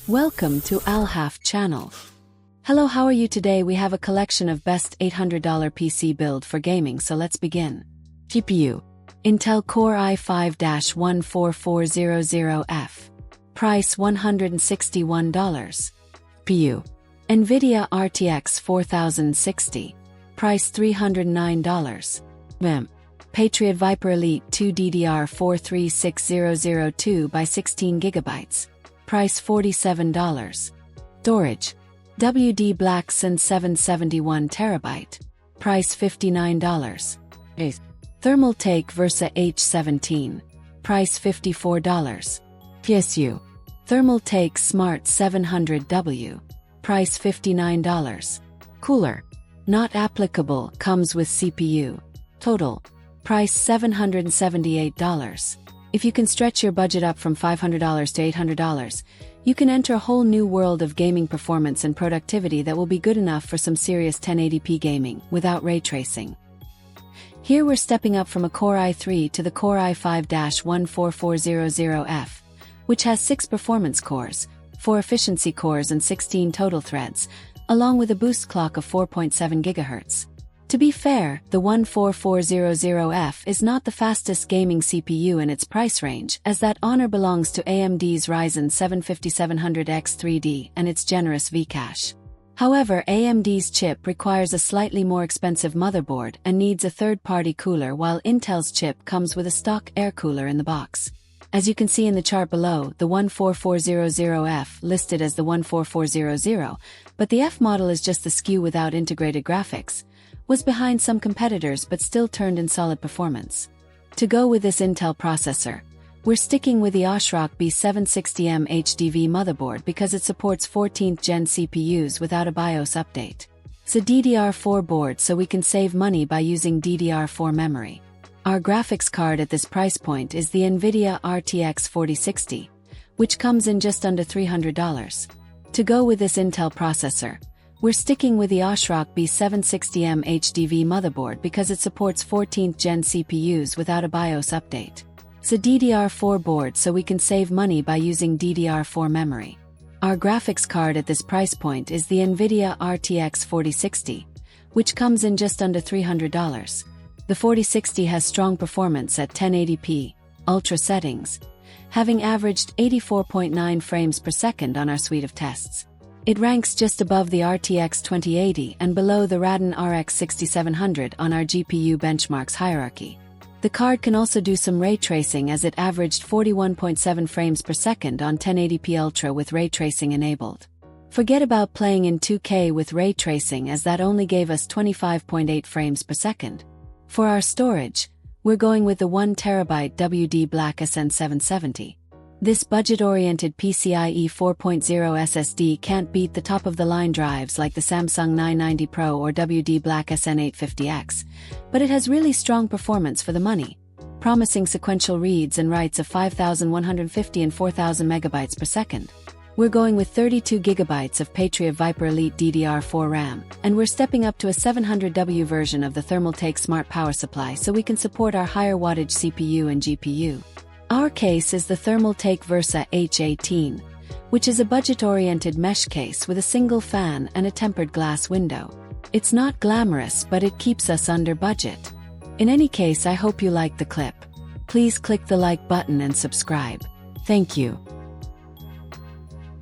Welcome to Alhaf channel. Hello, how are you today? We have a collection of best $800 PC build for gaming, so let's begin. GPU: Intel Core i5-14400F. Price $161. CPU: NVIDIA RTX 4060. Price $309. RAM: Patriot Viper Elite 2 DDR4 36002 by 16 GB. Price $47. Storage: WD Blackson 771 TB. Price $59. Thermaltake Versa H17. Price $54. PSU: Thermaltake Smart 700W. Price $59. Cooler: Not applicable, comes with CPU. Total price $778. If you can stretch your budget up from $500 to $800, you can enter a whole new world of gaming performance and productivity that will be good enough for some serious 1080p gaming without ray tracing. Here we're stepping up from a Core i3 to the Core i5-14400F, which has 6 performance cores, 4 efficiency cores and 16 total threads, along with a boost clock of 4.7 GHz. To be fair, the 14400F is not the fastest gaming CPU in its price range, as that honor belongs to AMD's Ryzen 7 5700X3D and its generous Vcache. However, AMD's chip requires a slightly more expensive motherboard and needs a third-party cooler, while Intel's chip comes with a stock air cooler in the box. As you can see in the chart below, the 14400F listed as the 14400, but the F model is just the SKU without integrated graphics, was behind some competitors but still turned in solid performance. To go with this Intel processor, we're sticking with the Ashrock B760M HDV motherboard because it supports 14th gen CPUs without a BIOS update. It's a DDR4 board, so we can save money by using DDR4 memory. Our graphics card at this price point is the NVIDIA RTX 4060, which comes in just under $300. To go with this Intel processor, we're sticking with the Ashrock B760M HDV motherboard because it supports 14th gen CPUs without a BIOS update. It's a DDR4 board, so we can save money by using DDR4 memory. Our graphics card at this price point is the NVIDIA RTX 4060, which comes in just under $300. The 4060 has strong performance at 1080p, ultra settings, having averaged 84.9 frames per second on our suite of tests. It ranks just above the RTX 2080 and below the Radeon RX 6700 on our GPU benchmarks hierarchy. The card can also do some ray tracing, as it averaged 41.7 frames per second on 1080p Ultra with ray tracing enabled. Forget about playing in 2K with ray tracing, as that only gave us 25.8 frames per second. For our storage, we're going with the 1TB WD Blackson 770. This budget-oriented PCIe 4.0 SSD can't beat the top-of-the-line drives like the Samsung 990 Pro or WD Blackson 850X, but it has really strong performance for the money, promising sequential reads and writes of 5,150 and 4,000 megabytes per second. We're going with 32 GB of Patriot Viper Elite DDR4 RAM, and we're stepping up to a 700W version of the Thermaltake Smart Power Supply so we can support our higher wattage CPU and GPU. Our case is the Thermaltake Versa H18, which is a budget-oriented mesh case with a single fan and a tempered glass window. It's not glamorous, but it keeps us under budget. In any case, I hope you liked the clip. Please click the like button and subscribe. Thank you.